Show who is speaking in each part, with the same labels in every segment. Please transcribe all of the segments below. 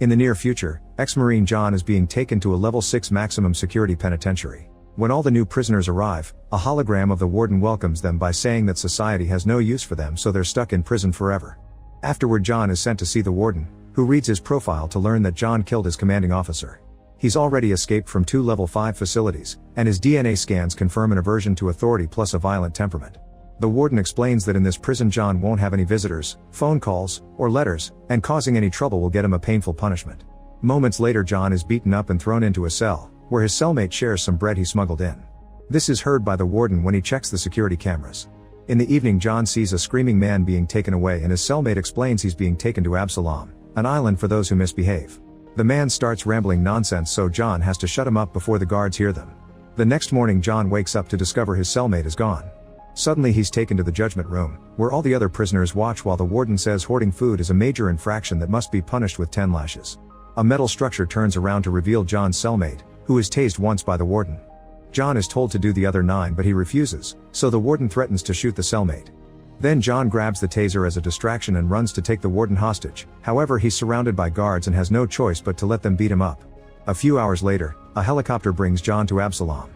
Speaker 1: In the near future, ex-Marine John is being taken to a level 6 maximum security penitentiary. When all the new prisoners arrive, a hologram of the warden welcomes them by saying that society has no use for them, so they're stuck in prison forever. Afterward, John is sent to see the warden, who reads his profile to learn that John killed his commanding officer. He's already escaped from 2 level 5 facilities, and his DNA scans confirm an aversion to authority plus a violent temperament. The warden explains that in this prison John won't have any visitors, phone calls, or letters, and causing any trouble will get him a painful punishment. Moments later, John is beaten up and thrown into a cell, where his cellmate shares some bread he smuggled in. This is heard by the warden when he checks the security cameras. In the evening, John sees a screaming man being taken away, and his cellmate explains he's being taken to Absalom, an island for those who misbehave. The man starts rambling nonsense, so John has to shut him up before the guards hear them. The next morning, John wakes up to discover his cellmate is gone. Suddenly he's taken to the judgment room, where all the other prisoners watch while the warden says hoarding food is a major infraction that must be punished with 10 lashes. A metal structure turns around to reveal John's cellmate, who is tased once by the warden. John is told to do the other 9, but he refuses, so the warden threatens to shoot the cellmate. Then John grabs the taser as a distraction and runs to take the warden hostage. However, he's surrounded by guards and has no choice but to let them beat him up. A few hours later, a helicopter brings John to Absalom.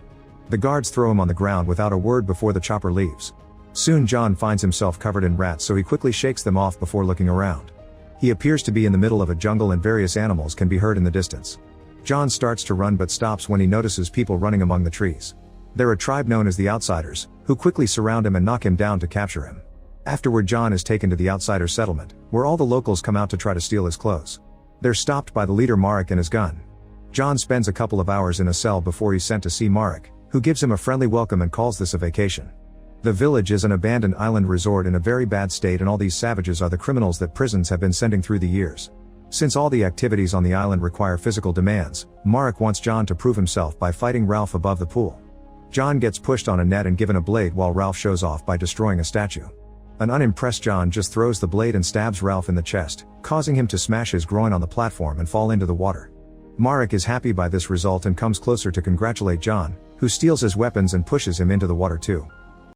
Speaker 1: The guards throw him on the ground without a word before the chopper leaves. Soon John finds himself covered in rats, so he quickly shakes them off before looking around. He appears to be in the middle of a jungle and various animals can be heard in the distance. John starts to run but stops when he notices people running among the trees. They're a tribe known as the Outsiders, who quickly surround him and knock him down to capture him. Afterward, John is taken to the Outsider settlement, where all the locals come out to try to steal his clothes. They're stopped by the leader Marek and his gun. John spends a couple of hours in a cell before he's sent to see Marek, who gives him a friendly welcome and calls this a vacation. The village is an abandoned island resort in a very bad state, and all these savages are the criminals that prisons have been sending through the years. Since all the activities on the island require physical demands, Marek wants John to prove himself by fighting Ralph above the pool. John gets pushed on a net and given a blade while Ralph shows off by destroying a statue. An unimpressed John just throws the blade and stabs Ralph in the chest, causing him to smash his groin on the platform and fall into the water. Marek is happy by this result and comes closer to congratulate John, who steals his weapons and pushes him into the water too.